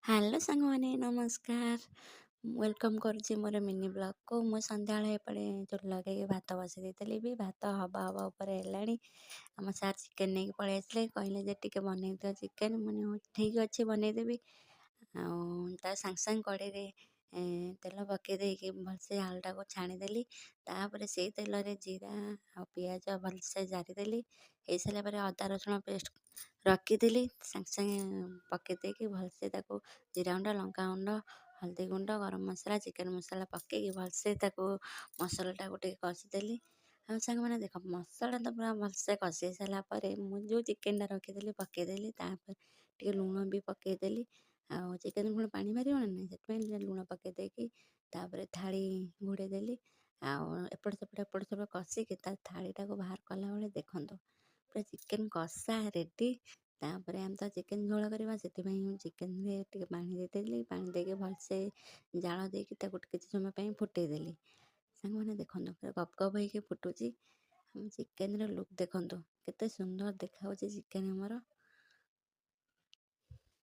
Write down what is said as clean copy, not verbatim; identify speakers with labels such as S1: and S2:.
S1: Hello ସାଙ୍ଗମାନେ ନମସ୍କାର। Welcome କରୁଛି ମୋର ମିନି ବ୍ଲଗ୍କୁ। ମୁଁ ସନ୍ଧ୍ୟାବେଳେ ଏପଟେ ଚୁଲି ଲଗେଇକି ଭାତ ବସାଇ ଦେଇଥିଲି ବି ଭାତ ହବା ଉପରେ ହେଲାଣି। ଆମ ସାର୍ ଚିକେନ୍ ନେଇକି ପଳେଇ ଆସିଲେ, କହିଲେ ଯେ ଟିକେ ବନେଇ ଦିଅ ଚିକେନ୍। ମାନେ ହଉ ଠିକ୍ ଅଛି ବନେଇଦେବି। ଆଉ ତା ସାଙ୍ଗେ କଡ଼େଇରେ ତେଲ ପକାଇ ଦେଇକି ଭଲସେ ଆଳୁଟାକୁ ଛାଣିଦେଲି। ତାପରେ ସେଇ ତେଲରେ ଜିରା ଆଉ ପିଆଜ ଭଲସେ ଜାରିଦେଲି। ହେଇସାରିଲା ପରେ ଅଦା ରସୁଣ ପେଷ୍ଟ ରଖିଥିଲି, ସାଙ୍ଗେ ପକାଇ ଦେଇକି ଭଲସେ ତାକୁ ଜିରା ଗୁଣ୍ଡ, ଲଙ୍କା ଗୁଣ୍ଡ, ହଳଦୀ ଗୁଣ୍ଡ, ଗରମ ମସଲା, ଚିକେନ୍ ମସଲା ପକାଇକି ଭଲସେ ତାକୁ ମସଲାଟାକୁ ଟିକେ କଷିଦେଲି। ଆଉ ସାଙ୍ଗମାନେ ଦେଖ, ମସଲା ତ ପୁରା ଭଲସେ କଷି ସାରିଲା ପରେ ମୁଁ ଯେଉଁ ଚିକେନ୍ଟା ରଖିଥିଲି ପକାଇଦେଲି। ତାପରେ ଟିକେ ଲୁଣ ବି ପକାଇଦେଲି। ଆଉ ଚିକେନ୍ ପୁଣି ପାଣି ମାରିବ ନା ନାହିଁ, ସେଥିପାଇଁ ଲୁଣ ପକାଇ ଦେଇକି ତାପରେ ଥାଳି ଘୋଡ଼େଇ ଦେଲି। ଆଉ ଏପଟ ସେପଟ କଷିକି ତା ଥାଳିଟାକୁ ବାହାର କଲାବେଳେ ଦେଖନ୍ତୁ ପୁରା ଚିକେନ୍ କଷା ରେଡ଼ି। ତାପରେ ଆମେ ତ ଚିକେନ୍ ଝୋଳ କରିବା, ସେଥିପାଇଁ ମୁଁ ଚିକେନ୍ରେ ଟିକେ ପାଣି ଦେଇଦେଲି। ପାଣି ଦେଇକି ଭଲସେ ଜାଳ ଦେଇକି ତାକୁ କିଛି ସମୟ ପାଇଁ ଫୁଟେଇଦେଲି। ସାଙ୍ଗମାନେ ଦେଖନ୍ତୁ ପୁରା ଗପ୍ ଗପ୍ ହେଇକି ଫୁଟୁଛି। ଆମ ଚିକେନ୍ର ଲୁକ୍ ଦେଖନ୍ତୁ କେତେ ସୁନ୍ଦର ଦେଖାଯାଉଛି ଚିକେନ୍ ଆମର।